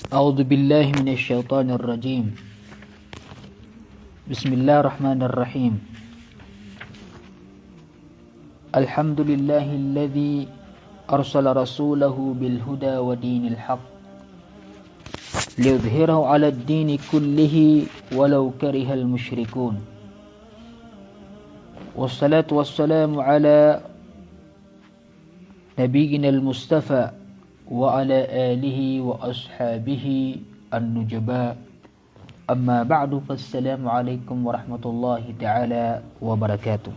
أعوذ بالله من الشيطان الرجيم. بسم الله الرحمن الرحيم. الحمد لله الذي أرسل رسوله بالهدى ودين الحق ليظهره على الدين كله ولو كره المشركون، والصلاة والسلام على نبينا المصطفى وعلى آله وأصحابه النجباء. أما بعد، فالسلام عليكم ورحمة الله تعالى وبركاته.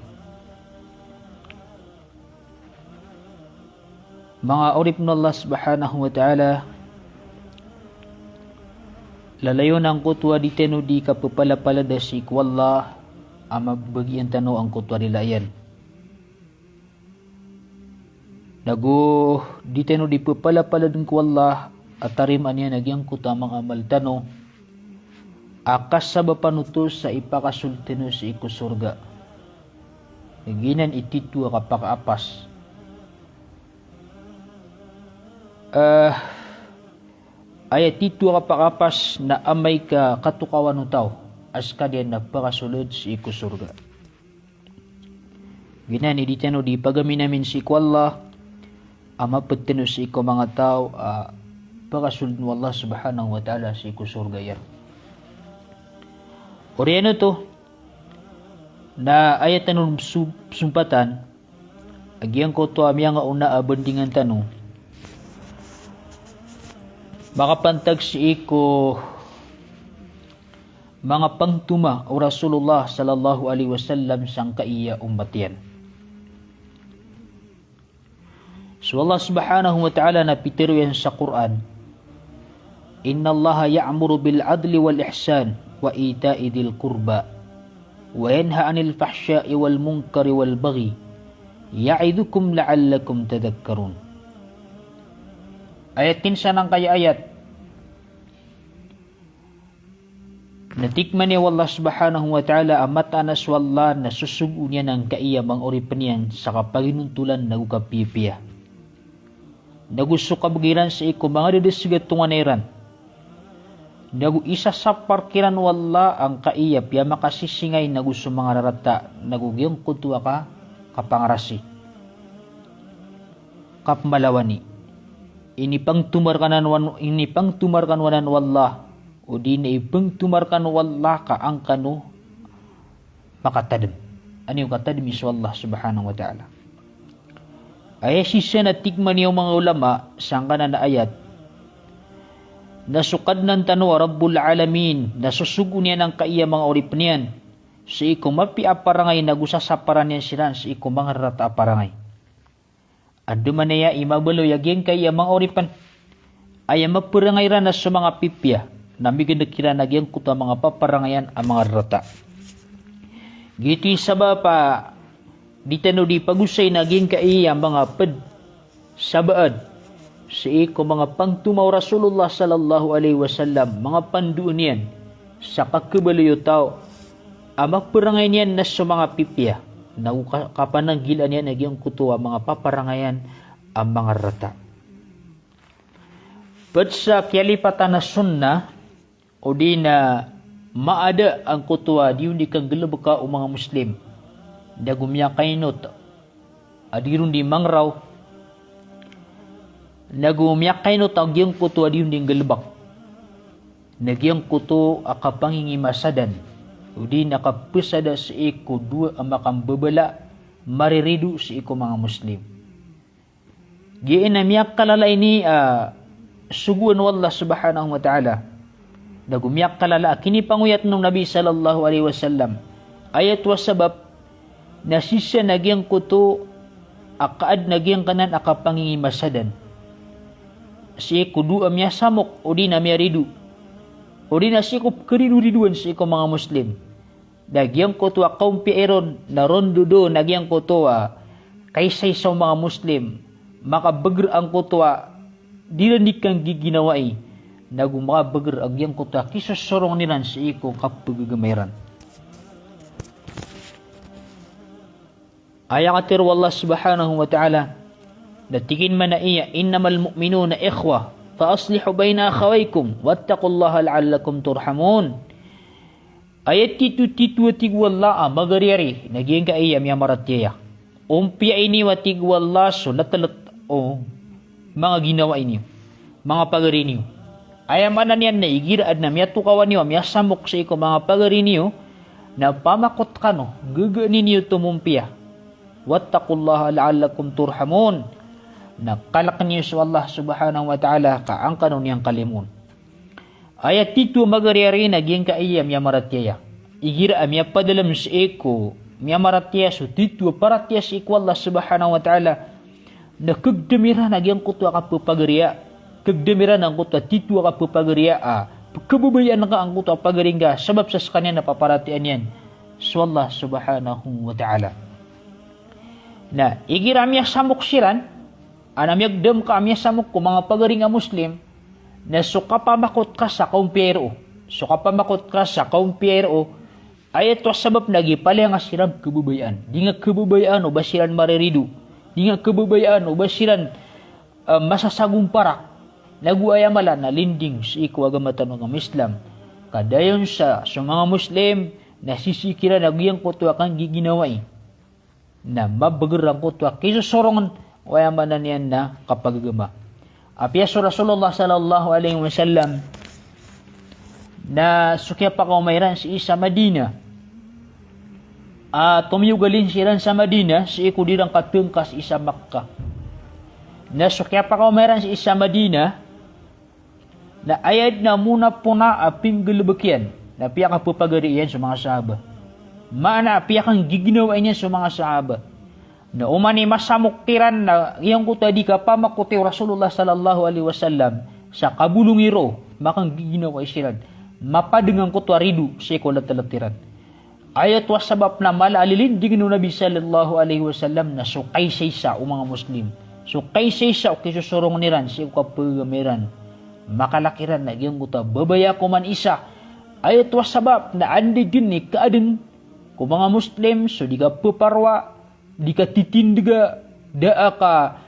Mga urip ng Allah subhanahu wa ta'ala, lalayon ang kutwa di tenu di kapapalapalada si wallah ama bagian tanu ang kutwa dilayan. Nago di tenu di papalapaladan ko wallah atarim anya nagyang kutamang amal tanu akas sa bapanutos sa ipakasultino sa ikusurga. Naginan ititu kapakaapas. Ayat itu kapakapas na amay ka katukawan utaw as kadian nagpakasulod sa ikusurga. Ginan iditano di pagami namin si Allah ama petino sa iko mga tao pakasulod mo Allah subhanahu wa ta'ala sa ikusurga yan. Oriano to na ayat tanong sumpatan agyang ko to amya nga una abandingan tanong makapantag si iko mga pangtuma o Rasulullah sallallahu alaihi wasallam sang kaiya umat yan. So Allah subhanahu wa ta'ala na pitiro yan sa Quran, Inna Allaha ya'muru bil adli wal ihsan wa ita'i dhil qurba wa yanha 'anil fahsya'i wal munkari wal baghi ya'idukum la'allakum tadhakkarun. Ayat kinsa ng kaya ayat natikman niya Allah subhanahu wa ta'ala amat anas wallah na susugo niya ng kaiya mang oripanian sa kapaginuntulan na ukapipiya. Nagusto kabagiran sa iko mga didisigat tunganiran. Nagu isa sa parkiran wallah ang kaiya piya makasisingay nagusto mga rarata nagugyong kutwa ka kapangarasi. Kapmalawani. Ini pang tumarkanan wanan wallah o di na ipang tumarkan wallah ka ang kanu makatadam. Ano yung katadam is wallah subhanahu wa ta'ala. Ay sisa na tikman niyo mga ulama sang kanan na ayat nasukad ng tanwa Rabbul Alamin nasusugo niya ng kaiya mga orip niyan sa iko mapi aparangay nagusasaparan niya sila sa iko mga rata aparangay. Ando man niya imabalo yaging kaya mga oripan ay maparangay ranas sa mga pipya na miginagkira nagyang kuta mga paparangayan ang mga rata. Giti saba pa di tano di pagusay naging kaya mga ped sabaad sa iko mga pangtumaw Rasulullah sallallahu alaihi wasallam mga panduon niyan sa kakabalayo tao ang maparangay niyan na sa mga pipya na kapananggilan niya nagyang kutuwa mga paparangayan ang mga rata. But sa kialipatan na sunna o di na maada ang kutuwa di hindi kang galabaka o mga Muslim na gumya kainot adirun di mangraw na gumya kainot ang giyang kutuwa di hindi galabak nagyang kutu akapangingimasadan o di nakapusada sa iko dua ang makambabala mariridu sa iko mga Muslim. Giin na miyak kalalay ni suguan wallah subhanahu wa ta'ala na gumiyak kalala kini panguyat ng Nabi sallallahu alaihi wasallam ayat wa sabab na sisya nagyang kuto akaad nagyang kanan akapangingimasadan si iko dua miya samok o di na miya ridu o di na si iko keridu-riduan sa iko mga Muslim. Nagyang kutuwa kaum piiron na rondudo nagyang kutuwa kaysay sa mga Muslim makabagr ang kutuwa diranik kang giginawai na gumabagr ang yang kutuwa kisasorong nilan sa iko kapagagamiran. Ayang atir wallah subhanahu wa ta'ala natigin man na iya innamal mu'minuna ikhwa fa aslihu baina akhawaykum wattaqullaha la'allakum turhamun. Ayat titu tigwalla magariyari naging kaiyam ya maratya. Umpia ini watigwalla so natalat mga ginawa ini mga pagari niyo. Ayam anan yan na igiraad na miyatu kawan niyo miyasamok sa iko mga pagari niyo na pamakot kano gagani niyo tumumpia. Wattaqullaha la'allakum turhamun. Nakalak niyo sa Allah subhanahu wa ta'ala kaang kanon niyang kalimun. Ayat titu magariyari naging kaiyam ya maratya. Igira amya padalam sa eko miya maratya so titu paratya sa eko Allah subhanahu wa ta'ala na kagdamira nagyang kutwa ka pagariya. Kagdamira ng kutwa titu ka pagariya kabubayan ka ang kutwa pagaringga sabab sa kanya napaparatian yan so Allah subhanahu wa ta'ala. Na igira amya samok siran anamyagdam ka amya samok ko mga pagaringa Muslim na sukapamakot ka sa kaumpiyero. Sukapamakot ka sa kaumpiyero ay ito sabab nagipali nga siran kabubayan. Di nga kabubayan o basiran marirido. Di nga kabubayan o basiran masasagong parak. Naguayamala na linding sa ikuwagamatan ng Islam. Kadayon sa mga Muslim na sisikiran nagyang kutwa kang giginaway. Na mabagarang kutwa kisusorongan wayamanan yan na kapagagama. Apiyas Rasulullah sallallahu alaihi wasallam na sukya pa kaumayran si isa Madina. Tumiyugalin siran sa Madina si ikudirang katungkas isa Makkah. Na sukya pa kaumayran si isa Madina na ayad na muna puna aping galabakyan na piya ka pupagariyan sa mga sahaba. Maana piya kang giginawa niya sa mga sahaba. Na umani masamuktiran na iyang kutadi ka pamakuti Rasulullah sallallahu alaihi wasallam sa kabulungiro makang giginawa isiran mapadengang kutwa ridu sa ikulat-talatiran. Ayat was sabab na malaalilin digno Nabi sallallahu alaihi wasallam na sukay sa o mga Muslim. Sukay sa o kisusurong niran sa ikapagamiran. Makalakiran na iyang kutwa babaya ko man isa. Ayat was sabab na andi din ni kaadin ko mga Muslim so di ka puparwa di ka titindiga, da ka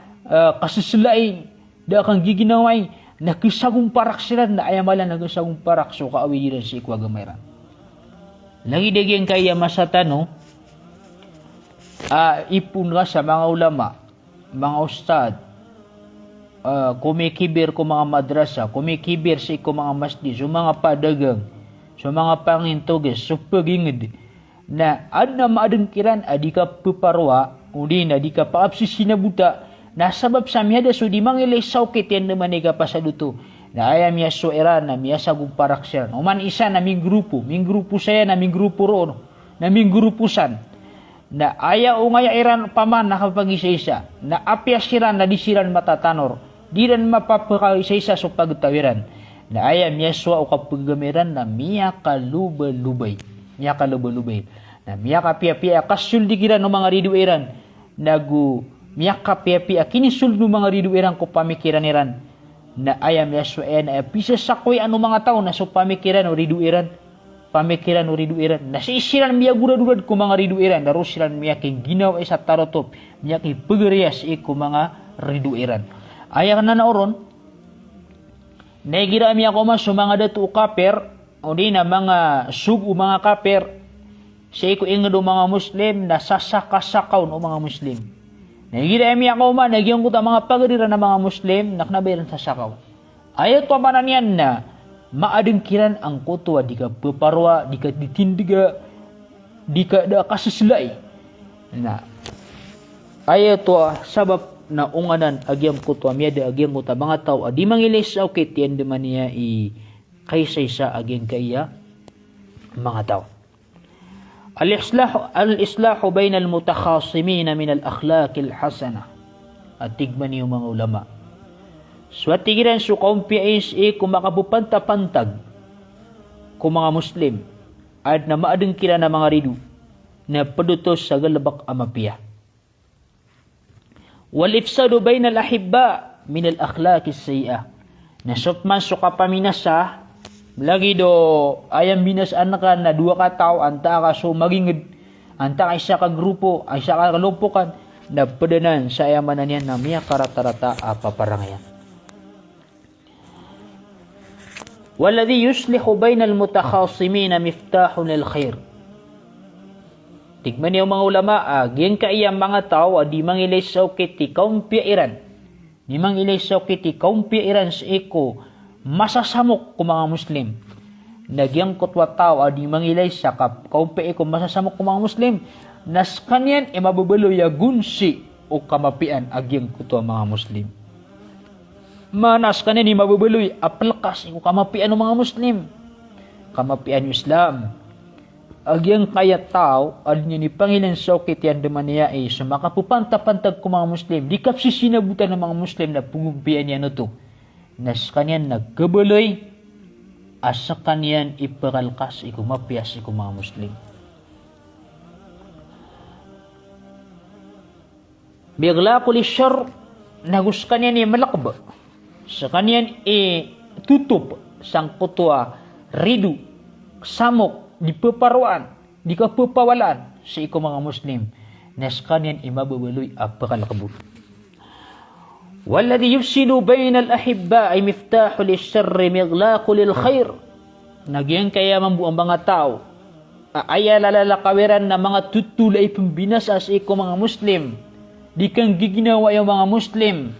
kasasalain, da kang giginaway, na kisagong parak sila, na ayamalan na kisagong parak, so kaawiran si ikwagamairan. Lagi daging kaya masatano, ipun ka sa mga ulama, mga ustad, kumikibir ko mga madrasa, kumikibir sa iko mga masjid, so mga padagang, so mga pangintoges, so pagingid, na adna maadengkiran adi ka puparwa udi na di ka paapsi sinabuta na sabab sa miyada so di mangilay saukit yan naman ka pasaduto na ayam ya so era na miya sagong parak siya uman isa na ming grupo saya na ming grupo roon na ming grupo san na aya o ngaya iran paman nakapag-isa-isa na apya siran na di siran matatanor di rin mapapakaisa-isa so pagtawiran na ayam ya so o kapagamiran na miya kalubay-lubay na miya kapia-pia kasul di kira no mga ridueran nagu miya kapia-pia kinisul no mga ridueran ko pamikiran iran na ayam yasuen na pisa sakoy ano mga tao na so pamikiran o ridueran na siisiran miya gurad-gurad ko mga ridueran na rosiran miya king ginaw sa tarotop miya king pagarias ko mga ridueran ayak na naoron nagira miya ko mas so mga datu kaper o di na mga sugu mga kaper sa iko ingado mga Muslim na sasakasakaw no mga Muslim. Nagira emi ako man nagyang ko ta mga pagariran na mga Muslim naknabayran sa sakaw. Ayat pa man yan na maadengkiran ang kutwa di ka peparwa di ka ditindiga di ka da kasislay. Na ayat to sabab na unganan agyam kutwa miada agyam ko ta mga tao di mangilis sa okay tiyan de man niya kaysay sa aging kaya mga tao. Al-islahu bayna al-mutakhasimin min al-akhlaq al-hasana. At tigman niyo mga ulama. So at tigiran so kaumpiais kung makapupantapantag kung mga Muslim at na maadeng kila na mga ridu na padutos sa galabak amapia. Wal-ifsadu bayna al-ahibba min al-akhlaq as-sayyi'ah. Nasupman so kapaminasa lagi do ayam binas anak na dua ka tao anta ka so magingid anta ka isa ka grupo ay isa ka kalumpukan na padanan sa ayamanan yan na miya karatarata paparangayan. Walladhi yuslihu bainal mutakhasimin miftahun al-khair. Tigman niyo mga ulama, gyan kaiyang mga tao, di mangilay sa kiti kaum piairan. Di mangilay sa kiti kaum piairan sa iko, masasamok ko mga Muslim. Nagyang kutwa tao, di mangilay sa kaum piaiko, masasamok ko mga Muslim. Nas kanyan, mababaloy gunsi o kamapian, agyang kutwa mga Muslim. Manas kanyan, mababaloy, apalkas o kamapian ng mga Muslim. Kamapian yung Islam. Agyang kaya tao, alin ni Panginoon sa okit yan naman niya sa makapupantapantag ko mga Muslim, di kapsi sinabutan ng mga Muslim na pungumpian niya na to. Nas kanyan nagkabaloy, asa kanyan iparalkas, ikumapias, mga Muslim. Bigla ko li syar, nagus kanyan malakba, sa kanyan tutup, sang kutwa, ridu, samok, di peparuan, di kapawalan sa iko mga Muslim. Nas kanyan mababaloy apakalakabot. Walladhi yufsidu bainal ahibba ay miftahu lisyarri miglaqu lil khair. Nagyang kaya mambuang mga tao, aya lalakawiran na mga tutulay pambinasa sa iko mga Muslim. Di kang giginawa yung mga Muslim.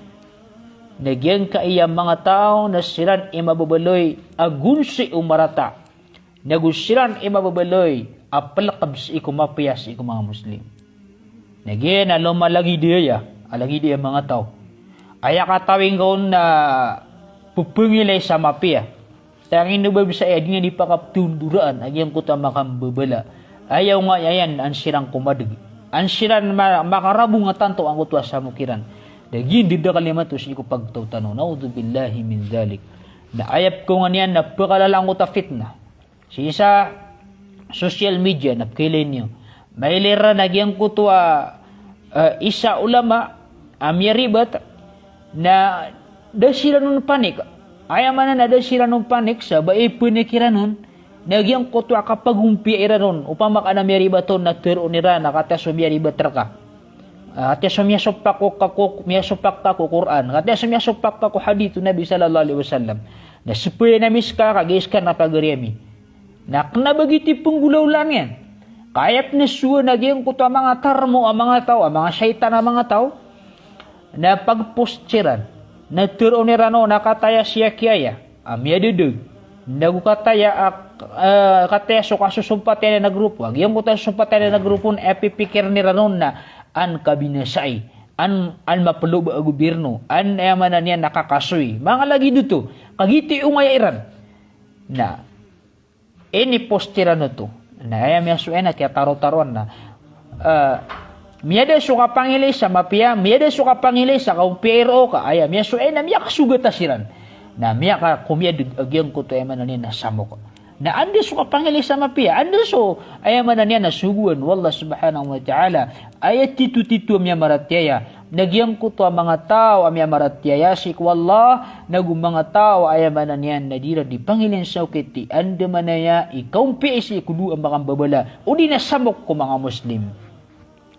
Nagyang kaya mga tao na siran mababaloy agunsi umarata. Nagusiran mababaloy apalakab sa iko mapiyas iko mga Muslim. Nagyan alom alagi diya, alagi diya mga tao. Aya katawing kaon na pupungilay sa mapia. Tangin nubab sa iya, di pakaptunduraan, agyang kuta makambabala. Ayaw nga yan, ansirang kumadig. Ansiran makarabu nga tanto ang kutwa sa mukiran. Nagyan dida kalimatos iko pagtaw-tano. Naudhu billahi min dhalik. Na ayap ko nga niyan, napakalalang kuta fitna. Sa social media, napkailin niyo. May lera nagyang kutwa isa ulama, amyaribat, na dasira nun panik. Ayaman na dasira nun panik sa bae punikira nun, nagyang kutwa kapag humpiira nun, upamak anamyaribat nun, nagturo nira, nakatasumyaribat raka. Kati sumyasopak kako Quran, kati sumyasopak kako hadith Nabi sallallahu alaihi wasallam. Na supaya namis ka, kagis ka na pagariyami. Nakna bagiti penggulaw lang yan. Kayap na suwa nagyang kuto ang mga tarmo, ang mga tao, ang mga syaitan ang mga tao, na pagpostiran, na turo ni Rano, nakataya siya kiyaya, amya dudug, nagukataya, kataya so kasusumpataya na grupo, ang kuto sumpataya na grupo, epipikir ni Rano na, an kabinasay, an mapaluba ang gobyerno, an ayamanan niya nakakasoy, mga lagi dito, kagiti umayairan, na, postiran na to. Na ayam yang suena kaya taro-taron na. Miyada suka pangilay sa mapia, miyada suka pangilay sa kaumpiro ka. Ayam yang suena miya kasugatan. Na miya ka kumiyad agyang ko to ayam na niya na samok. Na anda suka pangilay sa mapia, anda so ayam na niya na suguan. Wallah subhanahu wa ta'ala. Ayat titu-titu miya maratyaya. Nagyang ko to mga tao amya maratyaya sik wallah nagum mga tao ayamanan yan nadira di pangilin sa ukiti anda manaya ikaw piisi kudu ang mga babala udi na samok ko mga Muslim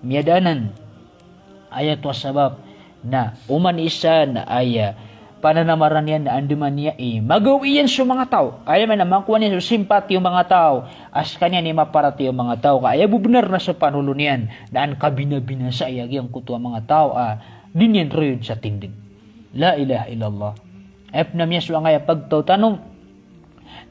miyadanan ayat wa sabab na uman isa na aya pananamaran yan na anda man niya magawiyan sa mga tao ayaman na makuha niya sa simpati yung mga tao as kanya ni maparati yung mga tao kaya bubenar na sa panulo niyan na ang kabina-bina sa iyag yung kuto ang mga tao dinyan rayod sa tindig la ilaha illallah na miya so ngaya pagtaw tanong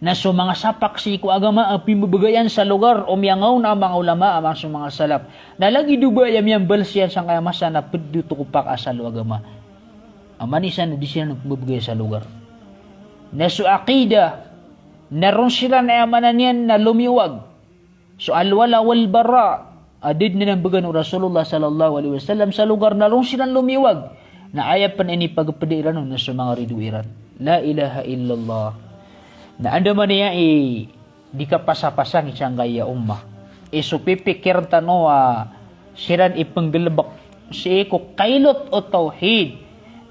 na so mga sapaksi ko agama ang pimabagayan sa lugar o miyangaw na mga ulama amang so mga salap na lagi duba yung balsiyan sa kaya masa na pagduto ko pak asalo agama amanisan na di sila nagpabagay sa lugar. Na so akida, naroon sila na amanan yan na lumiwag. So alwala wal bara, adid na ng bagan Rasulullah sallallahu alaihi wasallam sa lugar na roon silang lumiwag. Na ayap pa na ini pagpadiran na sa mga riduiran. La ilaha illallah. Na anda man niya di ka pasapasang isang gaya ummah. So pipikir tano siran ipanggalabak si ko kailot o tauhid.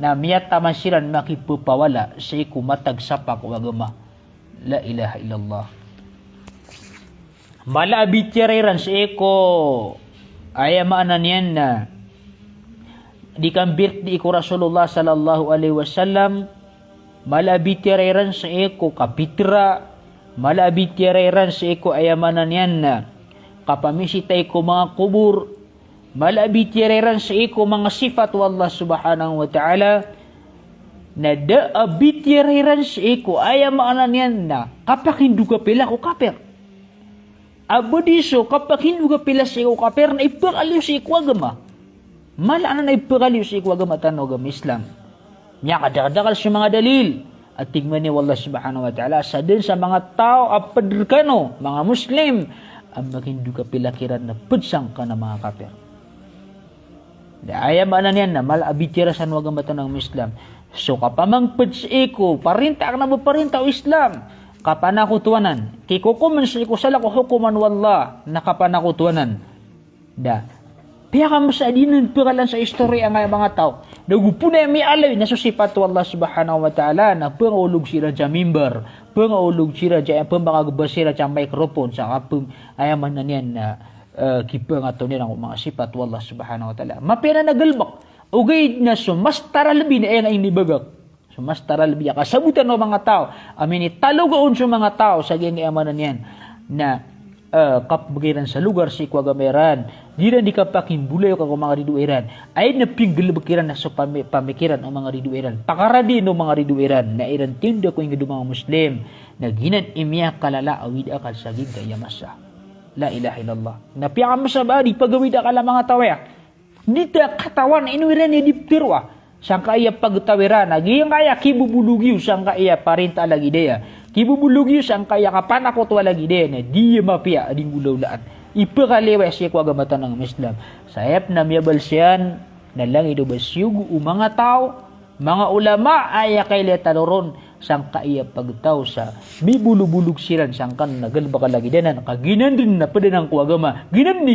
Na miyata man siran makipupawala sa iku matagsapak o agama. La ilaha illallah. Malabit yariran sa iku ayamaanan yan na di kambir di iku Rasulullah sallallahu alaihi wasallam malabitireran sa eko kapitra, malabitireran sa eko ayamanan yan na kapamisitay ko mga kubur, malabitireran sa eko mga sifat wallah subhanahu wa ta'ala, na daabitireran sa eko ayamanan yan na kapak hindu ka pila ko kaper. Abadiso kapak hindu ka pila sa eko kaper na ipagaliw sa eko agama. Malaan na ipagaliw sa eko agama tanaw agama Islam. Niya kadakadakal sa mga dalil. At tigman ni wallah subhanahu wa ta'ala sa din sa mga tao apadrikano, mga Muslim, ang maghindu ka pilakiran na pudsang ka na mga kaper. Ayamanan yan na malabitira sa nuwagang bata ng Islam. So kapamang pudsiko, parinta ka na mo parinta o Islam, kapanakutuanan. Kikukuman sa ikusala ko hukuman wallah na kapanakutuanan. Pia ka mo sa adinan piralan sa istorya ang mga tao. Nagupo na yung may alay na susipat wallah subhanahu wa ta'ala na pangulog sila dyan mimbar, pangulog sila dyan, pambakagubas sila dyan microphone, sa kapang ayaman na niyan na kipang ato nilang mga sipat wallah subhanahu wa ta'ala. Mapira na galbak, ugay na sumastara labi na yan ay nibagak. Sumastara labi, kasabutan ng mga tao, amin italogaon sa mga tao sa geng ayaman na niyan na kapbagiran sa lugar si kwagameran, di na di kapakin bulayo ka mga ridueran, ay napinggil bakiran na sa pamikiran ang mga ridueran, pakaradi no mga ridueran, na iran tinda ko yung mga Muslim, na ginan imya kalala awid akal sagid kaya masa. La ilaha illallah. Napiya mo sa bari, pagawid akala mga tawaya. Di ta katawan, inuwiran ni diptirwa. Siyang kaya pagtawiran, naging kaya kibubulugyo, siyang kaya parinta lagi deya. Kibubulugyo siyang kaya kapanakot wala gide na di mapia ading ulaulaan. Ipakaliwa siya ko agamatan ng Islam. Sayap na miyabal siyan na lang ito basyugo mga tao, mga ulama ay kaya taloron siyang kaya pagtaw sa bibulubulug siran siyang kan nagalbaka lagi denan. Kaginan din na padanang ko agama. Ginan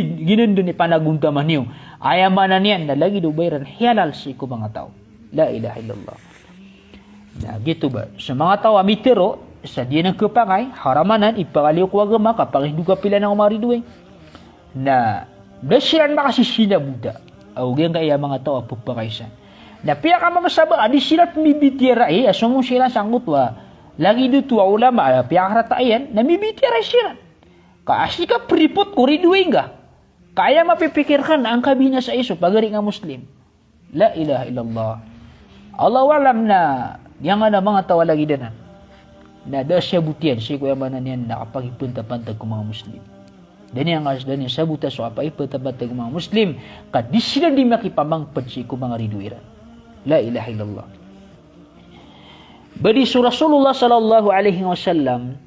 din ipanaguntaman niyo. Ayamanan yan na lagi ito bayran halal siya ko mga tao. La ilaha illallah. Na gitu ba? Sa mga tao amitero, sa dia ng kapangay, haramanan, ipakaliw ko agama, kapag hindi ka pila ng umariduin. Na, basiran makasisina buda. Awagyan kaya mga tao apupakaysan. Na, piya ka mamasaba, adi sila pumibitira asumong sila sanggut wa. Lagi dito ulama, piya karatayan, namibitira sila. Kaasi ka pripot, kuriduin ka. Kaya mapipikirkan ang kabina sa iso, pagari nga Muslim. La ilaha illallah. Allah walam na, yang ada mga tao lagi dana. Na da siya butian siya kuya manan yan na kapag ipunta-pantag ko mga Muslim. Dan yang asdan yang sabuta so apa ipunta-pantag ko mga Muslim kad di sila di makipamangpad siya ko mga riduiran. La ilaha illallah. Badi Rasulullah sallallahu alaihi wasallam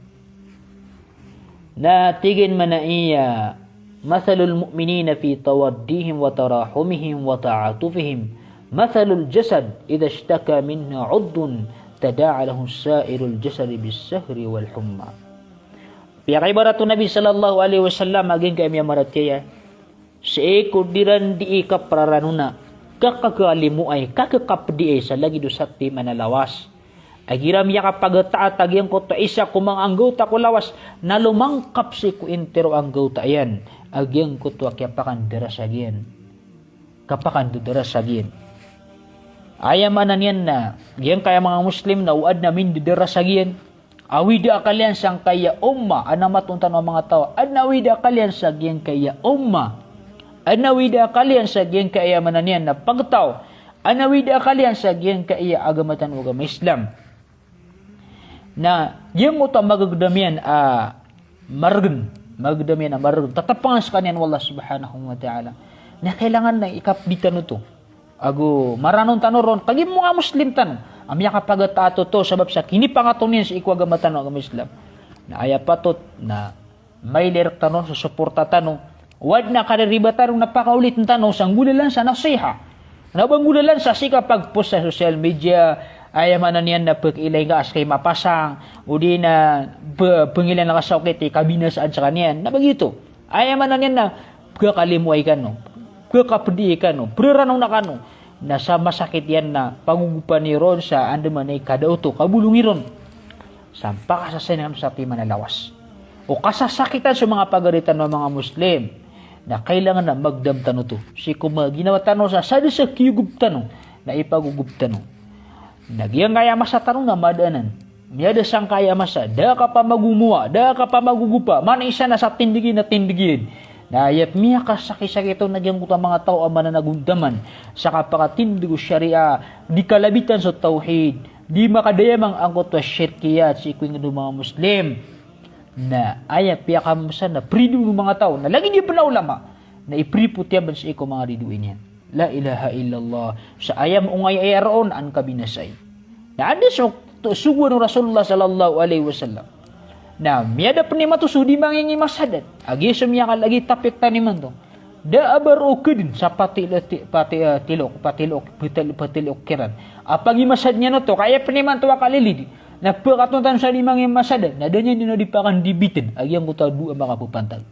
na tigin man iya mathalul mu'minina fi tawaddihim wa tarahumihim wa ta'atufihim mathalul jasad idha ishtaka minna 'udun tada'alahu sa'irul jasadi bis-sahri wal humma. Pia kay barato Nabi sallallahu alaihi wasallam aging kay miya maratya sa ikudiran di ikapraranuna kakakalimu ay kakakapdi sa lagi do sakti manalawas agiram ya kapag taatagyan ko to isa kumang anggota ko lawas na lumangkap si ku intero anggota yan agyang ko to kapakan derasagyan kapakan derasagyan. Ayamanan yan na, yan kaya mga Muslim na uad namin diderasagyan. Awida kalian sang kaya umma, anamatuntan ng mga tao. Anawida kalian sa yan kaya umma. Anawida kalian sa yan kaya manan yan na pagtaw. Anawida kalian sa yan kaya agamatan o agama Islam. Na, yan mo ito magagdamian margun. Magagdamian margun. Tatapangas kanyan wallah subhanahu wa ta'ala. Na kailangan na ikapditan ito. Ago maranon tanoron kagi mo nga Muslim tan amya kapag tato to sabab sa kini pangatunin sa ikwagamatan ng Islam na aya patot na may direct tanon sa suporta tanong wad na karibatan napakaulit ng tanong sang gulalan sa nasiha nabang gulalan sa sika pagpost sa social media ayamanan yan na pag-ilay nga as kay mapasang o di na pangilan na kasawkit kabina saan sa kanyan na bagito ayamanan yan na kakalimuay ka no kakapdi ka no preranaw na ka no nasa masakit yan na pangugupan ni ron sa andaman ay kadauto kabulungiron sampa kasasayan sa ti manalawas o kasasakitan sa mga pagaritan ng mga Muslim na kailangan na magdamtan ito si kuma ginawa tanong sa sada sa kiyugub tanong na ipagugub tanong Nagyang kaya masa tarong na madanan. Miyada sang kaya masa, da ka pa magumuwa, da ka pa magugupa, man isa na sa tindigin na tindigin. Nayap miya ka sakit-sakit ito nagyang kuta mga tao ama na nagundaman sa kapakatindig o syariah, di kalabitan sa tauhid, di makadayamang ang kuta syirkiyat sa ikuing mga Muslim. Na ayap piya ka masa na prido ng mga tao, na lagi niya pa na ulama, na ipriputyaban sa iko mga riduin yan. La ilaha illallah. Sa ayam ungay ayaroon ang kabinasay. Na ada sugo ng Rasulullah sallallahu alaihi wasallam. Na miyada pa ni matusudi mangingi masadat. Agi sumya ka lagi tapik taniman to. Da abaro kedin sa patilok kiran. Apagi masad niya no to kaya paniman to kalilid. Na pagkatutan sa limang masadat. Na danya din dipakan dibitin. Agi ang kuta dua makapupantag.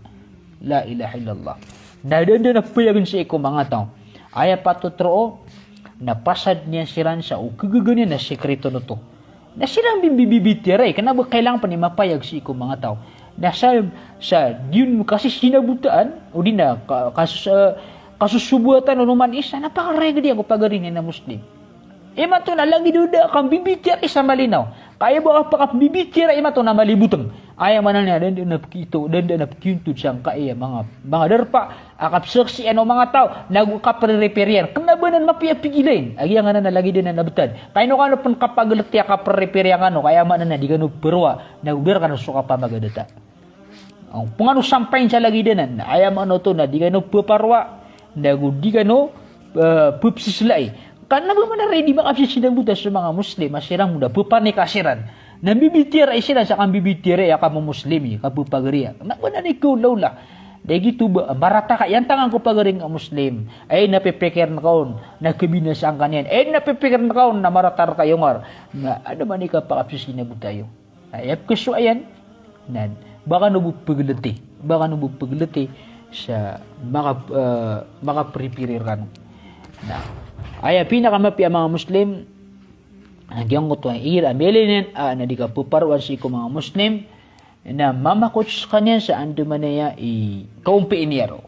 La ilaha illallah. Na danya na payagin sa iko mga tao. Aya patutro na pasad niya siran sa o kagaganyan na sekreto no to. Na silang bimbibitiray, kanaba kailangan pa ni mapayag si iko mga tao. Na sa yun kasi sinabutaan, o di na, kasusubuatan o naman isa, napakaregli ako pagarin na Muslim. Mato na lagi duda kang bibitiray sa malinaw. Kaya ba ka bibitiray mato na malibutang. Ayaw man na dan napkito, dan napkintud siyang kaya mga darpa, akap saksi ano mga tao, nagkaprereperian. Kanabanan mapiapigilain. Agi nga na lagi din na nabutad. Kaya no kano pang kapagalati kaprereperian ano, kaya man na di gano perwa, nagubir ka na suka pa magadata. Ang pungano sampain sa lagi din na, ayaw man to na di gano paparwa, di gano pupsislay. Karena ba man na ready makapsi sinabutan sa mga Muslim, masirang muda, pupanikasiran. Nambibitira sila sa kang bibitira ya kamu Muslimi, kapupagriya. Nakuna ni ko lawla. Dagi tu marata ka yan tangan ko pagaring ang Muslim. Ay napipikir na kaon na kabinas ang kanyan. Ay napipikir na kaon na maratar kayo ngar. Na ano man ika pakapsi sinabutan tayo. Ayap kesu ayan. Nan baka nubupaglati. Baka nubupaglati sa makapreparir kan. Na ay pinakamapi ang mga Muslim hanggang ko ito ang ira melinin na di ka puparuan si mga Muslim na mamakots kanya sa ando man niya kaumpinero.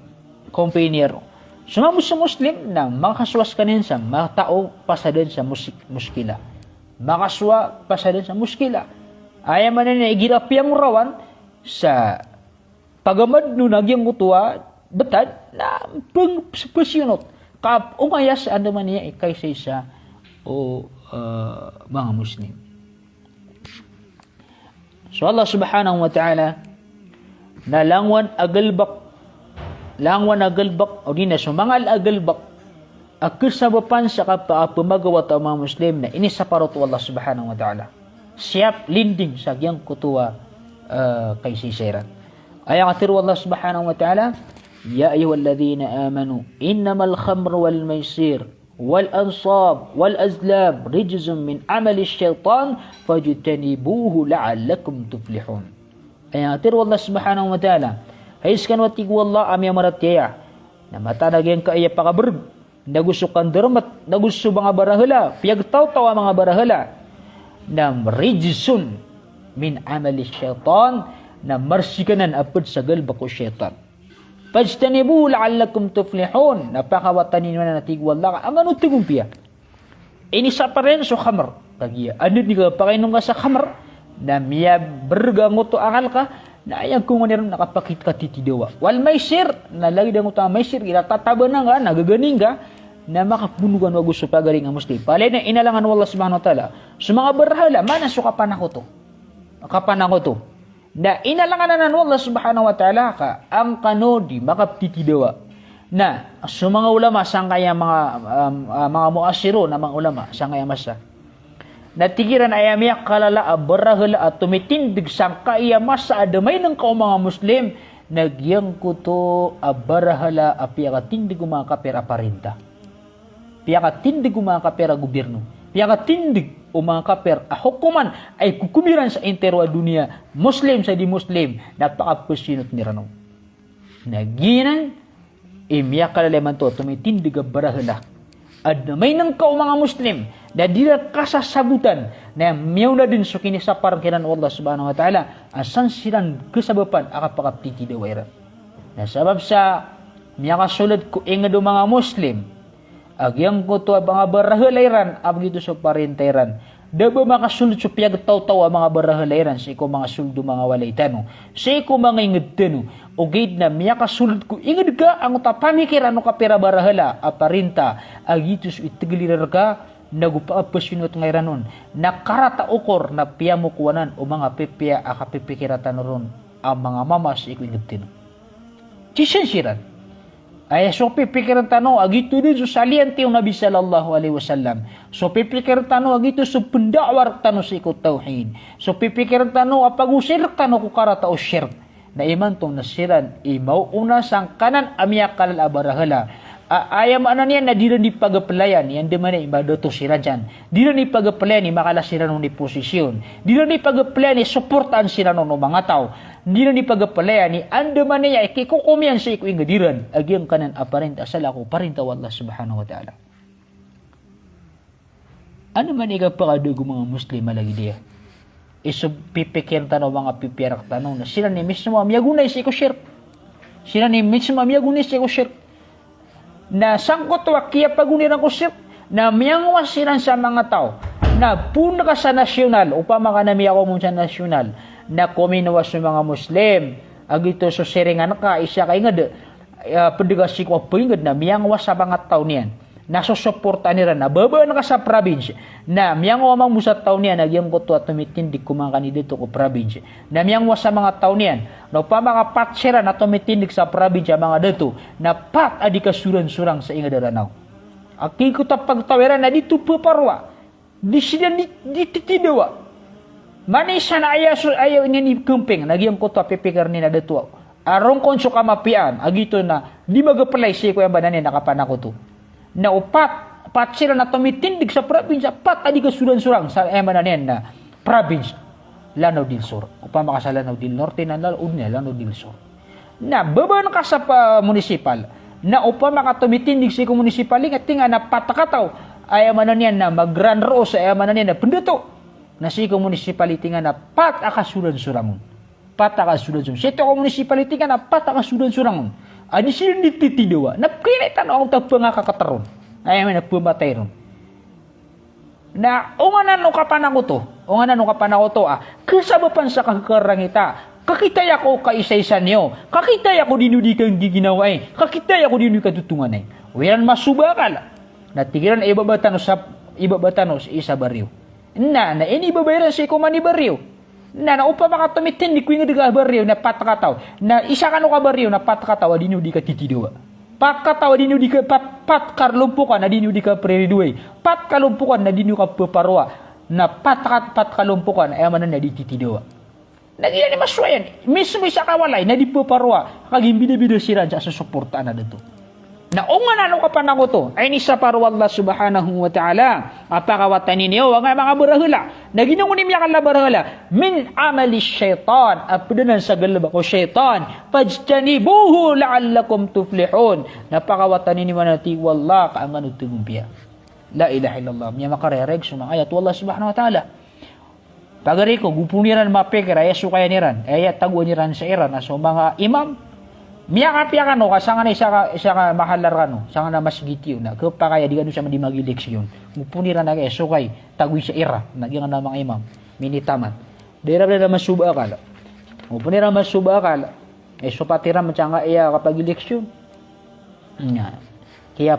Sumamos sa Muslim na makaswas kanya sa mga tao pasadan sa muskila. Makaswa pasadan sa muskila. Ayaw man na igirapi ang rawan sa pagamad no nagyang kutuwa betad na pagpasyonot. Kap umayas ano man niya kaysa isa o mga Muslim. So Allah subhanahu wa ta'ala na langwan agalbak o di na sumangal agalbak akisabapan sa kapamagawa ta mga Muslim na inisaparot Allah subhanahu wa ta'ala. Siap linding sa gyang kutuwa kay sisiran. Ayang atiru Allah subhanahu wa ta'ala يا أيها الذين آمنوا إنما الخمر والميسير والأنصاب والأزلام رجز من عمل الشيطان فاجتنبوه لعلكم تفلحون. أياتر الله سبحانه وتعالى haiskan watigu Allah amya maratya na matanagyan ka iya pakaberg nagusukan dermat nagusu mga barahala piyagtaw-taw mga barahala na rijsun min amali syaitan na marsikanan apod sa galbako syaitan. Fajtanibu la'allakum tuflihun. Napakawatanin mo na natigwal lang. Ang ano tigumpiya? Ini sa paren so khamar. Tagiya. Ano di ka pakainom ka sa khamar? Na miya bergangot to angal ka. Na ayang kung ano nakapakit ka titidawa. Wal maisir. Na lagi dangot ang maisir. Kila tatabanan ka. Nagaganing ka. Na makapunugan wag gusto pagaring ang Muslim. Palay na inalangan Allah subhanahu wa ta'ala. Sa mga barahala. Mana so kapan ako to? Kapan ako to? Na inalangan na Allah subhanahu wa ta'ala ka ang kanodi makaptitidawa na sa mga ulama sang kaya mga muasiro na mga ulama sang kaya masa natigiran ayamiyak kalala abarahal at tumitindig sang kaya masa adamay ng kaong mga Muslim nagyang kuto abarahala apiyakatindig mga kapera parinta piyakatindig mga kapera gobyerno piyakatindig o mga kaper hukuman ay kukumiran sa interwa dunia Muslim sa di Muslim napakapusinot ni Ranong naginan imya kalaleman to tumitindig barahala at may nang kao mga Muslim na dila kasasabutan na miyaw na din so kinisapar kiran Allah subhanahu wa ta'ala asan silang kasabapan akapakaptiti dawairan na sabab sa miya kasulad ko ingado mga Muslim Agyang ko to mga barahalairan abgito sa parintairan. Daba makasulod sa piyag taw-taw ang mga barahalairan sa iko mga suldo mga walay tano. Sa iko mga ingad tano. O gate na miya kasulod ko ingad ka ang tapamikir ano ka pera barahala aparinta agito sa itiglirar ka nagupaapasyunot ngayon nun. Nakarata ukor na piyamukuanan o mga pipya akapipikiratan ron ang mga mama sa iko ingad tano. Chisensiran. Ay so pipikiran tano agito din so salian ti Nabi sallallahu alaihi wasallam. So pipikiran tano agito so pendawar tano sa ikot tauhid. So pipikiran tano apagusir tano ko karata o shirk. Na iman tong nasiran imaw una sang kanan amya kalal abarahala. Ayam anan yan na di rin di pagapalayan yan di man ay ibadoto sila dyan. Di rin di pagapalayan ni makala sila nung di posisyon. Di rin di pagapalayan ni supportan sila nung mga tao. Di rin di pagapalayan ni anda man niya ikikukumian sa iku ingadiran. Agyang kanan aparenta asala ko parinta wallah subhanahu wa ta'ala. Ano man ikapakadugo mga Muslim malagi diya? Iso pipikir tanong mga pipirak tanong na sila ni mismo amiyagunay sa iku shirk. Sila ni mismo amiyagunay sa iku shirk. Na sangkot wakia paguniran ko sir na miyangwas silan sa mga tao na puna ka sa nasyonal upama ka na miya ko mo sa nasyonal na kuminawas sa mga Muslim agito so siringan ka isa kay nga pedegasi ko pingad na miyangwas sa mga tao niyan nasusuporta nila na baba na ka sa province na miyangwa mang musa tao niyan nagyang ko to at tumitindig ko mga kandidato ko province na miyangwa sa mga tao niyan no pa mga patsira na tumitindig sa province mga dato na pat adi kasuran-surang sa inga daranaw aki ko ta pagtawiran na dito paparwa di sila di titidawa manisa na ayaw niya ni kumping nagyang ko to pipikar ni na dato arong konso kamapian agito na di magapalay siya ko yung bananin nakapanako to na upat sila na tumitindig sa probinsya pat adi kasuran-surang sa emananen na province Lanao del Sur upama ka sa Lanao del Norte na Lanao del Sur na baban ka sa municipal na upama ka tumitindig sa municipal at tinga na patakataw ay emananen na mag-grand row sa emananen na pendato na sa municipality nga na pat akasuran-surang pat akasuran-surang sa ito municipality nga na pat akasuran-surang adi sila nititidawa. Napkinitan ang tagpa nga kakataron. Ay may nagpumatay ron. Na unganan no kapanako to. Unganan no kapanako to kasabapan sa kakarangita. Kakitay ako kaisa-isa niyo. Kakitay ako dinudi kang giginawa Kakitay ako dinudi katutungan Wiran masubakal. Natigiran ibabatano sa isa baryo. Na inibabayaran sa ikumani baryo. Na upama ka tumitin di ko yung baryo na patakataw na isa ka no ka baryo na patakataw adino di ka titidawa patkataw adino di ka pat karlumpukan adino di ka preriduay pat kalumpukan na dino ka paparwa na pat kalumpukan ay manan na di titidawa nagiya ni maswayan mismo isa kawalay na di paparwa kagimbida-bida sila sa susuportaan na dito na ungan ano ka panako to ay ni sa parwa Allah subhanahu wa ta'ala apakawatan ninyo ang mga barahula na ginungunim niya kala barahula min amali syaitan apadanan sa galaba ko syaitan fajtanibuhu la'allakum tuflihun napakawatan ninyo manati wallah kaangan utugumpiya la ilaha illallah miya makarereg sa mga ayat wallah subhanahu wa ta'ala pagari ko gupuniran mapikir ay sukaya niran ay tagwa niran sa iran so mga imam miya kapya ka no, kasanga na isa ka mahalar ka no, sanga na mas gitiyo na, kapakaya di ka no siya madi mag-eleksyon. Mupunira na kayo, so kay, tagwi sa ira, nagyan na mga imam, minitaman. Dira na masuba akala. Mupunira masuba akala, so patira matyanga iya kapag eleksyon. Kaya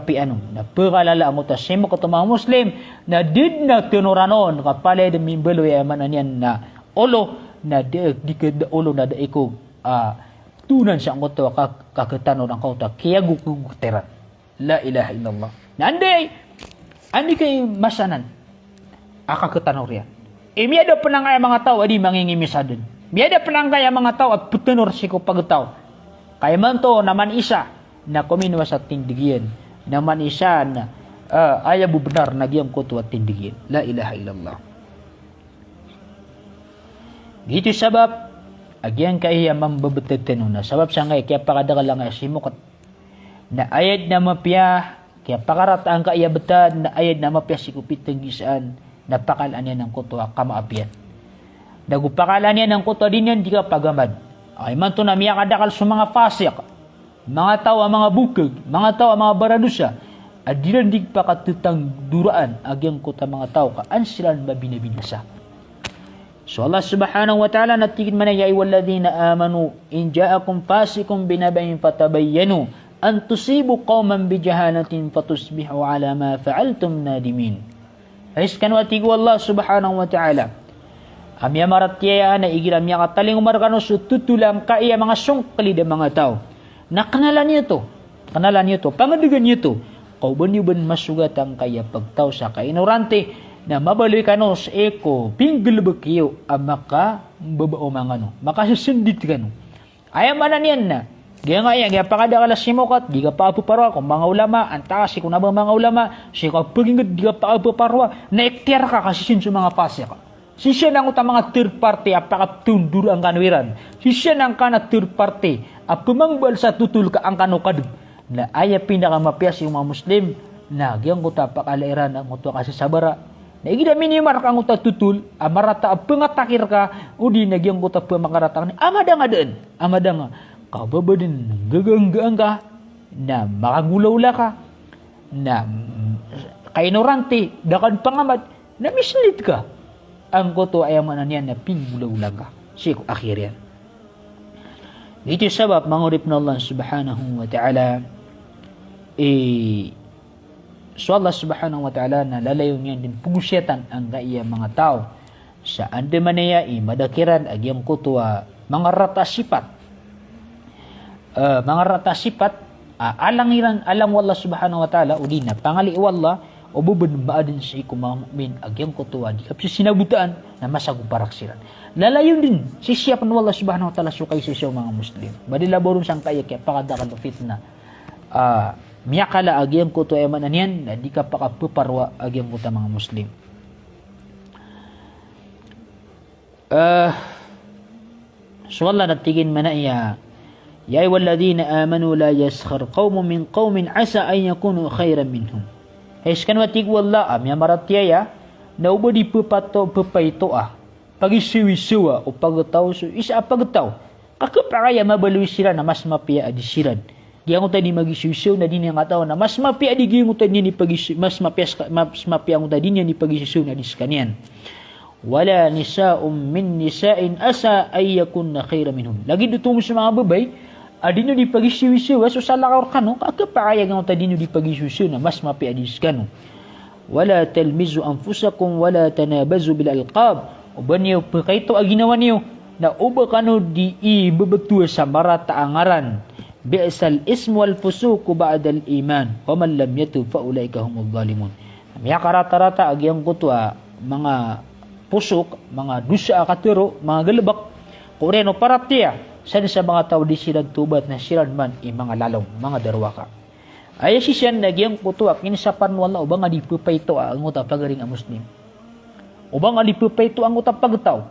na pagkalala mo ta, simo ka mga Muslim, na did na tinuranon, kapalay de mimbelo yaman yan na, olo, na di ka olo na da iko, tunan siya ang koto kakitanon ang kauta kaya guguteran la ilaha illallah na andi kay masanan akakitanon riyan miyada panang kaya mga tao adi mangingimisadon miyada panang kaya mga tao at putanor si ko pagtaw kaya man to naman isa na kuminwa sa tindigyan naman isa na ayaw benar nagyam koto at tindigyan la ilaha illallah gitu sabab agyan kaya mambabatagtano na sabab sa ngay kaya pakadakal lang simukat na ayad na mapya kaya pakarataan ka iyabatan na ayad na mapya sikupit ng gisaan na pakalaan niya ng kuto kamaapian nagupakalaan niya ng kuto din yan di ka pagamad ay man to na miya kadakal sa mga fasik mga tao mga bukag mga tao mga baradusa adiran dig pakatutang duraan agyang kota mga tao kaan sila mabinabinasa. So Allah subhanahu wa ta'ala natigid man ya ayyuhalladhina amanu in ja'akum fasikum binabayin fatabayyanu an tusibu qauman bijahalatin fatusbihu ala ma fa'altum nadimin. Ais kan watigu Allah subhanahu wa ta'ala amya maratya na igiram ya kataling umarkano sututulang kaya mga sungkali da mga tao. Nakanalan niyo to, pangadigan niyo to. Kau ban masugat ang kaya pagtaw sa kainorante na mabaloy kano sa eko pinggil bakiyo ang maka babao mga makasasundit kano. Ayam manan yan na. Gaya pakada kalas simokat, di ka pa apuparwa kung mga ulama, antasi kung nabang mga ulama, siya ka pagingad, di ka pa apuparwa, na-ekter ka kasi sin sa mga pasya ka. Siya nang utang mga third party, apakaptundur ang kanwiran. Siya nang kana third party, apamangbal sa tutul ka ang kanukad. Na aya pinakamapiyas yung mga Muslim na giyang kuta pakalairan ang kuta kasi sabara na igida minimar ka ang kuta tutul amarata pengatakir ka udi na giyang kuta pemakaratang amada nga kababadin gaganggaan ka na makagulaw ka na kainorante dakan pangamat na mislead ka ang kuto ayamanan yan na pinggulaw ka siya akhir yan. Ito sabab mangurip na Allah subhanahu wa ta'ala so Allah subhanahu wa ta'ala na lalayo niya din pugusyatan ang gaya mga tao sa ande manaya madakiran agyang kutwa mga rata sipat alangiran alang wallah subhanahu wa ta'ala udina pangali wallah o bubun baadin sa iku mga mu'min agyang kutwa di kapsi sinabutaan na masagumparaksiran lalayo din sisiyapan wallah subhanahu wa ta'ala sukay siya mga Muslim badilaborun sang kaya kaya pakadakan fitna miyakala agyang kuto emanan yan na di ka pakapuparwa agyang kuta mga Muslim. So Allah natigin mana ya ayyuhalladhina amanu la yaskhar qaumun min qaumin asa an yakunu khairan minhum. Haiskan watig wala amya maratya ya na ubo di pupayto pagisiwisiwa o pagtaw so isa pagtaw kakapakaya mabaluwi sila na mas mapiya adisiran. Giang uta di magisusiw na din nga tao na mas mapia di giang uta ni mas mapia ang uta din ni pagisusiw na diskanian. Wala nisa'um min nisa'in asa ay yakunna khayra minhum. Lagi dito mo sa mga babay, adino di pagisusiw so sa lakar kano kakapakaya ang uta din di pagisusiw na mas mapia diskano. Wala talmizu anfusakum wala tanabazu bil alqab. Uban niyo pakayto aginawa niyo na uba kano di ibabatua sa marata angaran. Bi'sal ismu wal fusuku ba'dal iman wa man lam yatub fa ulaika humudh zalimun. Miya karata-rata agyang kutwa mga pusok, mga dusa katuro, mga galbak kureno paratiya sa mga tao di sila tubat na sila man mga lalong mga darwaka. Ay si siyan nagyang kutwa kinsapan wala ubang di pupayto ang uta pagaring ang Muslim. Ubang di pupayto ang uta pagtaw.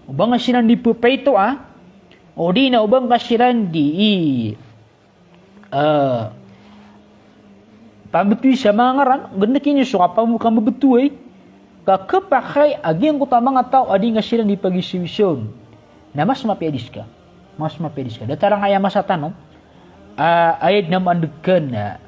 Ubang sinan di pupayto o di na ubang kasiran di pabutui sa mga ngaran ganda kinyo so kapag kang mabutuay kakapakay agyang kuta mga tao adi nga sila di pagisiwisyon na mas mapiadis ka datarang kaya masatan ayad na mandugan na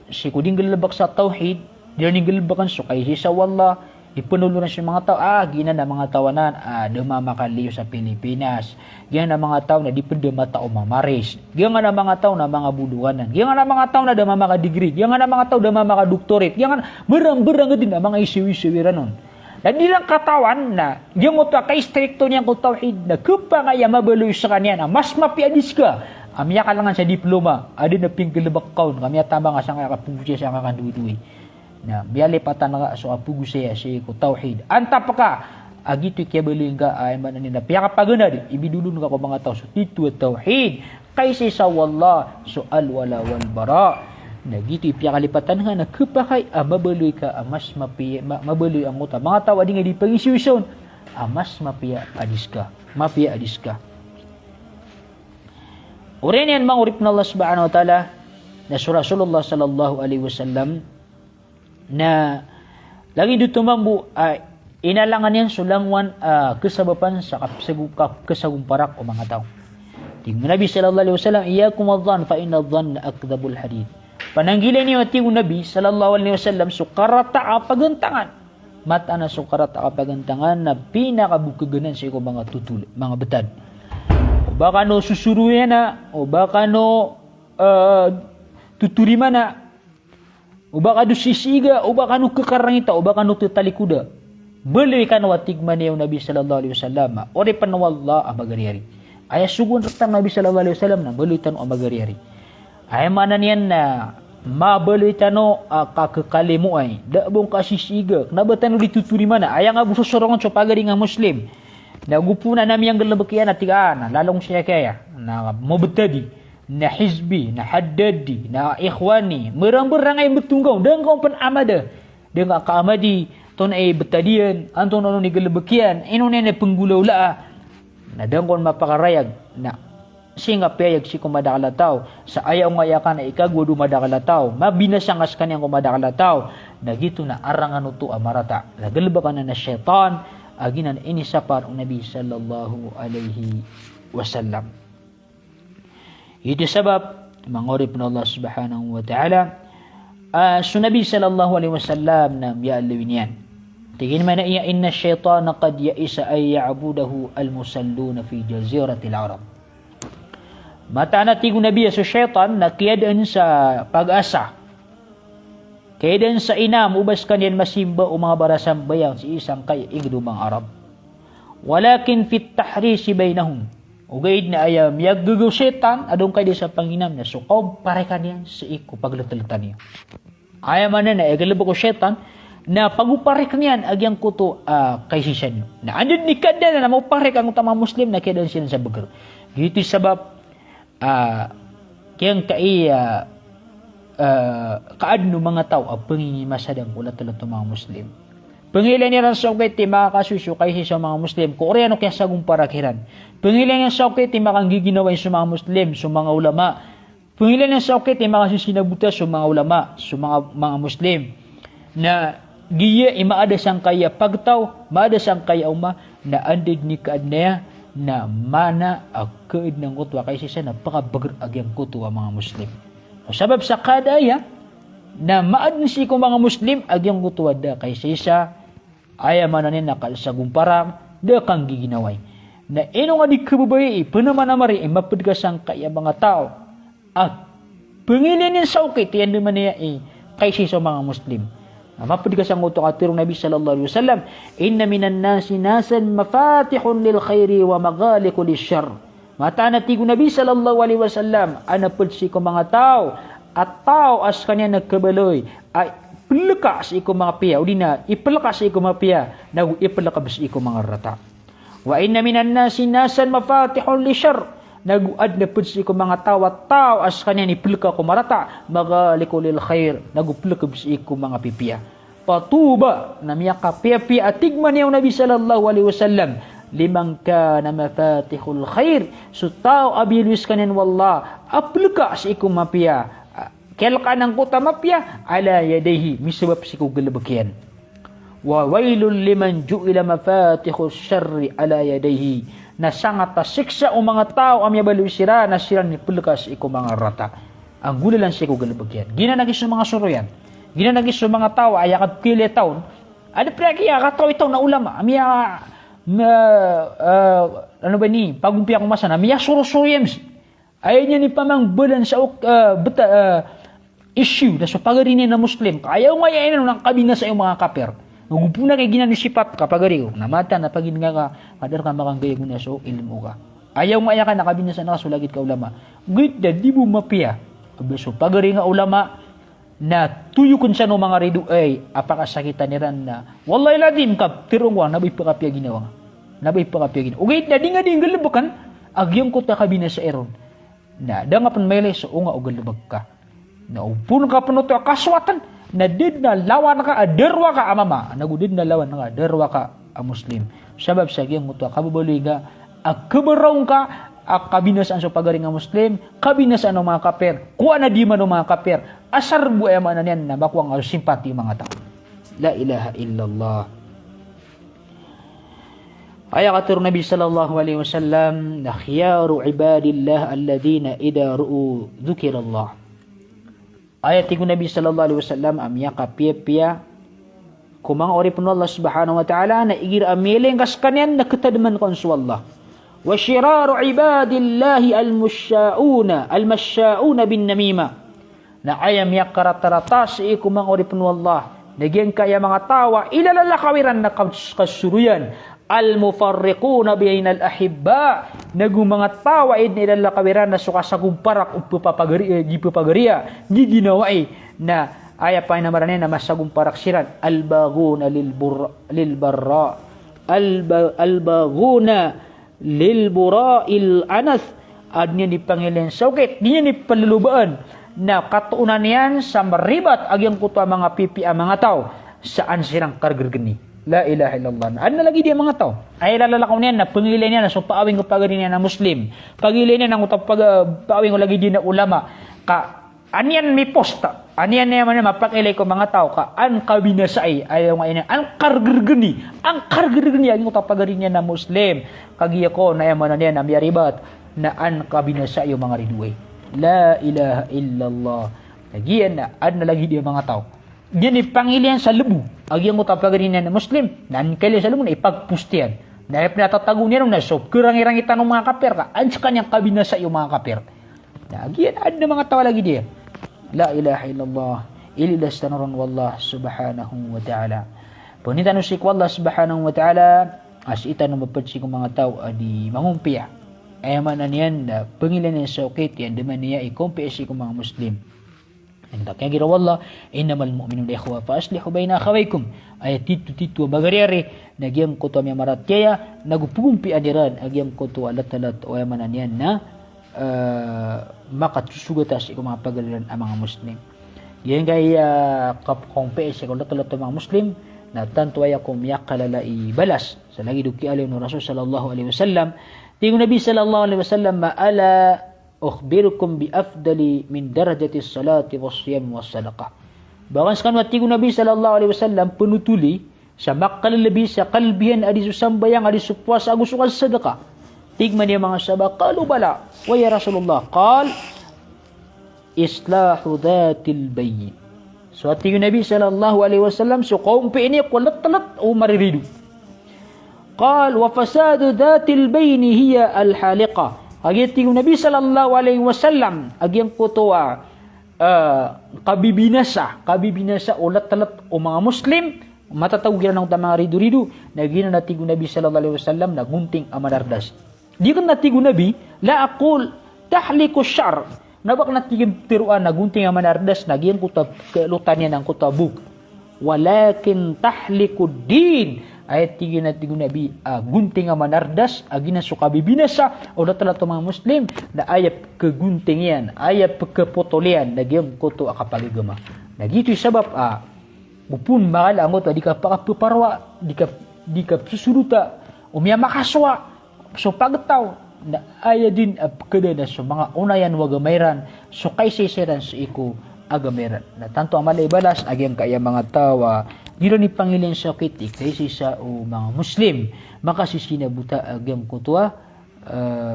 si kuding galabak sa tawhid diyan galabakan so kay sa wallah ipunulo na siya mga tao gina na mga tawanan dumamakaliyo sa Pilipinas gina na mga tao na di pa dumatao mamaris gina na mga tao na mga buluwanan gina na mga tao na dumamaka degree gina na mga tao dumamaka doktorate gina berang-berang din na mga isiwi-isiwi ranon na nilang katawan na yung ito kay stricto niyang kung tawhid na kapangaya mabaloy sa kanya na mas mapiadis ka amya ka lang sa diploma adin na pinggilabak kaun kamya tama nga sa kakapugusya sa kakanduduwi na biali patan nga so apugu siya si ko tauhid anta pa ka agito kaya balingga ay man ni na piya ka pagunad ibidulun ka ko mga tao so titu tauhid kaysa sa wallah so al wala wal bara nagito piya kalipatan nga nakapakay mabaloy ka mas mapiya mabaloy ang uta mga tao adi nga di pagisuwison mas mapiya adis ka Urin yan mangurip na Allah subhanahu wa ta'ala na Rasulullah sallallahu alaihi wasallam na lagi dito mambu inalangan yan sulangwan kesabapan sa kesagumparak o mga tao. Tingnan Nabi sallallahu alaihi wasallam iyakum adh-dhann fa inna adh-dhanna akdhabul hadith. Pananggilan niyo ating Nabi sallallahu alaihi wasallam sukarata kapagantangan. Mata na sukarata kapagantangan na pinakabukaganan sa iko mga tutul, mga betad. O baka no susuruyan na, o baka no tuturiman na, o baka do sisiga, o baka no kakarangita, o baka no tutalikuda. Beli kan watigman niyo Nabi sallallahu alaihi wasallam. Ore panawalla amagariari. Ay sugun ratang Nabi sallallahu alaihi wasallam na beli tan amagariari. Ay mana niyan na mabeli tano kakekali mo ay dabong kasisiga. Kenapa tano dituturi mana? Ay nga buso sorongan so pagari nga Muslim. Nagupuna nami yang galabakian na tigaan. Lalong siya kaya. Na mabetadi. Na hizbi. Na haddadi. Na ikhwani. Merang-berang ay betunggaw. Dan kau pan amada. Dan ka amadi. Ton ay betadian, anton ano ni galabakian, ino na penggulaw laa. Na dangkon mapakarayag na singa payag si kumadakalatao sa ayaw ngayakan na ikagwa dumadakalatao mabinasangas kanyang kumadakalatao na gito na arangan uto amarata nagalabakan na syaitan aginan inisapar ang Nabi sallallahu alaihi wasallam. Ito sabab mangorip na Allah subhanahu wa ta'ala Nabi sallallahu alaihi wasallam na yaalawin yan. Tingin man na iya inna syaitana qad ya'isa ay ya'budahu al-musalluna fi jaziratil Arab. Mata na tigo Nabi sa syaitan na kiyadaan sa pag-asa. Kiyadaan sa inam ubas kanyan masimba o mga barasambayang si isang kay ingdumang Arab. Walakin fit tahrisi bainahum. Ugaid na ayam yaggugaw syaitan adong kay di sa panginam na sukaw pare kanyan sa iko paglatalatan niya. Ayam man na egalaba ko syaitan na paguparik niyan agyang kuto kay sisan na andun ni kada na mauparik ang utama Muslim na kaya siya sa bagar. Gito sabab kayang kay kaadno mga tao ang pangingimasadang ulat ulat mga Muslim. Pangilan niya rin sa ukiti makakasusyo kay sa mga Muslim kung oriano kaya sa parakiran. Pangilan niya sa ukiti makanggiginaway sa mga Muslim, sa mga ulama. Pangilan niya sa ukiti makasisinabuta sa mga ulama, sa mga Muslim na giya imaada sang kaya pagtaw, maada sang kaya uma na andid ni kaad niya na mana agkaid ng kutwa kay siya na pakabagar agyang kutwa mga Muslim. O sabab sa kadaya na maad ni si mga Muslim agyang kutwa da kay siya aya mananin nakal sa gumparang da kang giginaway. Na ino nga di kababay panamanamari mapadgasang kaya mga tao at pangilinin sa ukit yan naman niya kay siya mga Muslim. Mapadigas ang utok at tirong Nabi sallallahu alaihi wasallam, inna minan nasi nasan mafatihun lil khairi wa maghaliqu lisyarr. Mata na tigo Nabi sallallahu alaihi wasallam, anapod si ko mga tao at tao as kanya nagkabaloy ay pelakas iko mga piya o di na ipelakas iko mga piya na ipelakas iko mga rata. Wa inna minan nasi nasan mafatihun lisyarr. Naguad na po si ko mga tao as kanya ni pilka ko marata magaliko lil khair nagupilka si ko mga pipiya patuba na miya ka piya atigman niya Nabi sallallahu alaihi wasallam limang ka na mafatihul khair so tao abilwis kanin wallah apilka si ko mapiya kelka ng kuta mapiya ala yadayhi misabab si ko galabakyan wa wailul liman ju'ila mafatihus syarri ala yadayhi na sangat tasiksa o mga tao amya balusira na sila ni pulkas iko mga rata. Ang gulalan siya ko galabagyan. Ginanagis sa mga suroyan. Ginanagis sa mga tao ay akad kili taon. Ano pragya kataw itaw na ulama. Amya ano ba ni pagumpiya ko masana. Amya surosuryams. Ayaw niya ni pamang bulan sa issue na sa pagarini na Muslim. Ayaw nga yan ng kabina sa iyong mga kaper. Nagupuna kay ginanisipat kapag ariyo. Namata na pagin nga ka, kadar ka makanggayag na so ilmo ka. Ayaw nga ka nakabinasa na kasulagit ka ulama. Git na di mo mapiya. So pag ari nga ulama na tuyo kun sa no mga rido ay apakasakitan ni ran na wallahi ladim ka tirong wa nabay pakapya ginawa. Nabay pakapya ginawa. Ugit na di nga galabakan agyang ko ta kabinasa eron. Na da nga pan mayle so nga o galabag ka. Na upun ka panuto kaswatan. Na did na lawan ka aderwa ka amama nagudid na lawan ka aderwa ka a Muslim sabab sa gyang muto kababaloy nga akabaraw ka akabinasan sa pagaring nga Muslim kabinasan ng mga kaper kuha na di man ng mga kaper asar bu ay man yan na bakwang simpati mga tao la ilaha illallah aya katur Nabi sallallahu alaihi wasallam khiyaru ibadillah alladhina idha ru'u dzikirallah Ayat tigu Nabi sallallahu alaihi wasallam amya kapia-pia kumang ori pun Allah subhanahu wa ta'ala na igir amileng kas kanyan na ketadaman kon su Allah. Wa syiraru ibadillahi al-masya'una bin namima. Na ayam ya karatarata si kumang ori pun Allah. Nagyan kaya mga tawa ilalala kawiran na kasuruyan. Al-mufarriquna bainal ahibba. Nagu mga tawa ilalala kawiran na sukasagumparak upapagariya. Di ginawai na aya pa namarane na masagum paraksiran al-baghuna lil-bura'il anas adnya ni pangilen saukit dinya ni palulubaan na katuunan yan sa maribat agyang kutwa mga pipi ang mga tao saan sirang kargergeni la ilaha illallah na lagi dia mga tao ay lalakaw niyan na pangilen niya na so paawing ko pagani niya na muslim pagilen niya na paawing ko lagi din na ulama ka anian mi posta anian niya man mapakilay ko mga tao ka an kabinasay ayaw nga ina ang kargergeni ang utapagari niya na muslim kagiya ko na yaman niya na miyaribat na an kabinasay yung mga ridway la ilaha illallah kagiya na an lagi dia mga tao diyan ipangilian sa lebu agyang utapagari niya na muslim nan kailan sa lebu na ipagpustian na pinatatago niya na so kurang-irangitan ng mga kapir ka an sa kanyang kabinasay yung mga kapir lagi ada mga tawa lagi dia la ilaha illallah illa stanurun wallah subhanahu wa ta'ala punita no sik wallah subhanahu wa ta'ala as ita no mapadsi ko mga tao adi mangumpiya ay man aniyan pangilan ni saukit yan deman niya ikumpiya si ko mga muslim anda kaya gira wallah innamal mu'minuna ikhwa fa aslihu baina akhawaykum ay titu bagariari nagyam ko to mi maratyaya nagupumpi adiran agyam ko to alat-alat o man aniyan na makatusugatas iko mga pagaliran ang mga muslim. Yan kay kapkompe sa kulat-kulat mga muslim na tanto ay ako miyakalala ibalas sa lagi duki alim ng Rasul sallallahu alaihi wasallam. Tingo Nabi sallallahu alaihi wasallam maala ukhbirukum bi afdali min darajati salati was-siyam was-sadaqah. Bawas kan tingo Nabi sallallahu alaihi wasallam penutuli sa makalalabi sa kalbihan adi susambayang adi supuasa agus sukas sedekah. Tigman niya mga sabak, qalu bala, wa ya Rasulullah, qal, islahu dhatil bayyin. So, tingin Nabi sallallahu alaihi wasallam, so kaumpi ini kulat-talat o mariridu. Qal, wa fasadu dhatil bayni hiya al-haliqa. Agi tingin Nabi sallallahu alaihi wasallam, agyang kutuwa, kabibinasa, ulat-talat o mga Muslim, matatawag yan ng mga ridu-ridu, na gina na tingin Nabi sallallahu alaihi wasallam, nagunting amanardas. Di kan natigo Nabi, la aqul tahliku syar. Nabak natigim tiruan nagunting ang manardas nagiyan kutab kelutan niya ng kutabuk. Walakin tahliku din. Ayat tiga natigo Nabi gunting ang manardas agina sukabi binasa o datala mga muslim na ayat kegunting yan, ayat kepotolean nagiyan kuto akapagigama. Nagito sabab upun mahal angot di ka pakapuparwa di ka susuruta umya makaswa. So pagtaw na aya din kada na so mga unayan wagamayran so kay siseran sa iko agamiran na tanto amalay balas agyang kaya mga tawa dilo ni Panginoon sa kitik kay sa o mga Muslim makasisinabuta agyang kutwa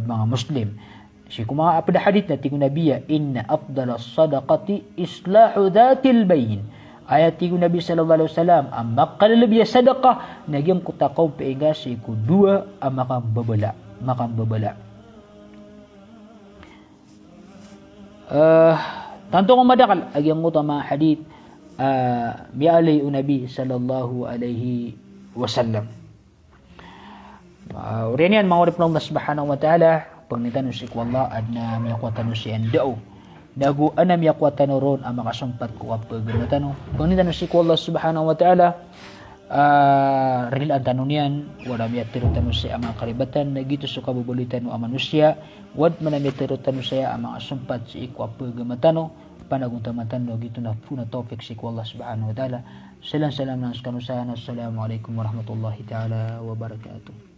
mga Muslim si kuma apda hadith na tingu nabiya inna afdalas sadaqati islahu dhatil bayn ayat tingu Nabi sallallahu alaihi wasallam ang makalalabiya sadaqah nagyang kutakaw paiga si ko dua ang makambabala tanto kung madakal agyang utama hadith mialay Nabi sallallahu alaihi wasallam uriyan yan mga urip ng Allah subhanahu wa ta'ala pagnitan si wallah adna miyakwatan si andao nago ana miyakwatan ron ang makasumpat ko kapag ginatan pagnitan si Allah subhanahu wa ta'ala ril ang tanong niyan wala miyatirutan siya ang mga karibatan na gito sa kabubulitan ng manusia wad man miyatirutan siya ang mga sumpat si ikwa pagamatano panaguntamatan no gito na puna tawfik si Allah subhanahu wa ta'ala salam ng kanusahan assalamualaikum warahmatullahi ta'ala wabarakatuh